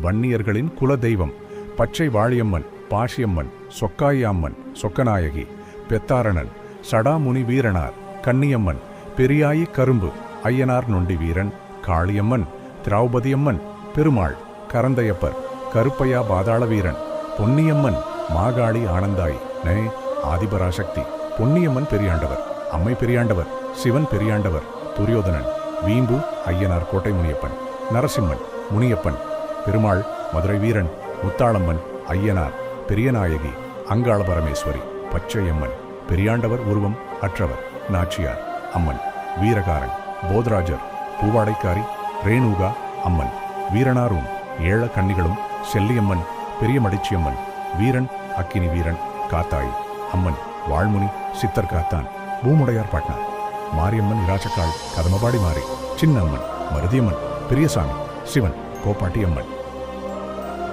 வன்னியர்களின் குல தெய்வம். பச்சை வாழியம்மன், பாஷியம்மன், சொக்காயம்மன், சொக்கநாயகி, பெத்தாரணன், சடாமுனி வீரனார், கன்னியம்மன், பெரியாயி கரும்பு, ஐயனார் நொண்டி வீரன், காளியம்மன், திரௌபதியம்மன், பெருமாள், கரந்தையப்பர், கருப்பையா பாதாள வீரன், பொன்னியம்மன், மாகாளி ஆனந்தாய், நே ஆதிபராசக்தி, பொன்னியம்மன் பெரியாண்டவர், அம்மை பெரியாண்டவர், சிவன் பெரியாண்டவர், துரியோதனன், வீம்பு, ஐயனார் கோட்டை முனியப்பன், நரசிம்மன், முனியப்பன், பெருமாள், மதுரை வீரன், முத்தாளம்மன், ஐயனார், பெரியநாயகி, அங்காள பரமேஸ்வரி, பச்சையம்மன், பெரியாண்டவர் உருவம் அற்றவர், நாச்சியார், அம்மன், வீரகாரன், போதராஜர், பூவாடைக்காரி, ரேணுகா, அம்மன், வீரனாரும், ஏழ கன்னிகளும், செல்லியம்மன், பெரிய மடிச்சியம்மன், வீரன், அக்கினி வீரன், காத்தாயி, அம்மன், வாழ்முனி, சித்தர் காத்தான், பூமுடையார் பாட்னார், மாரியம்மன், இராச்சக்காள், கதமபாடி மாறி, சின்னம்மன், மருதியம்மன், பெரியசாமி, சிவன், கோப்பாட்டியம்மன்,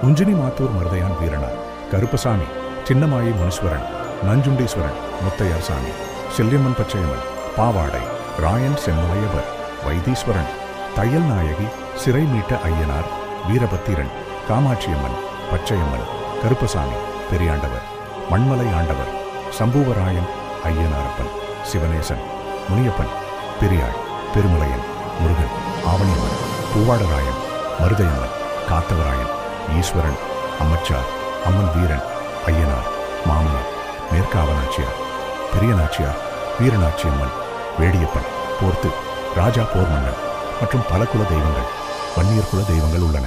உஞ்சினி மாத்தூர் மருதையான் வீரனார், கருப்பசாமி, சின்னமாயி முனீஸ்வரன், நஞ்சுண்டீஸ்வரன், முத்தையார் சாமி, செல்லியம்மன் பச்சையம்மன், பாவாடை, ராயன் செம்மலையவர், வைத்தீஸ்வரன், தையல் நாயகி, சிறை மீட்ட ஐயனார், வீரபத்திரன், காமாட்சியம்மன், பச்சையம்மன், கருப்பசாமி, பெரியாண்டவர், மண்மலை ஆண்டவர், சம்பூவராயன், ஐயனாரப்பன், சிவனேசன், முனியப்பன், பெரியாள், பெருமலையன், முருகன், ஆவணியம்மன், பூவாடராயன், மருதையம்மன், காத்தவராயன், ஈஸ்வரன், அம்மச்சார், அம்மன் வீரன், ஐயனார், மாமனார், மேற்காவநாச்சியார், பெரிய நாச்சியார், வீரநாச்சியம்மன், வேடியப்பன், போர்த்து, ராஜா போர் மன்னன் மற்றும் பல குல தெய்வங்கள், வன்னியர் குல தெய்வங்கள் உள்ளன.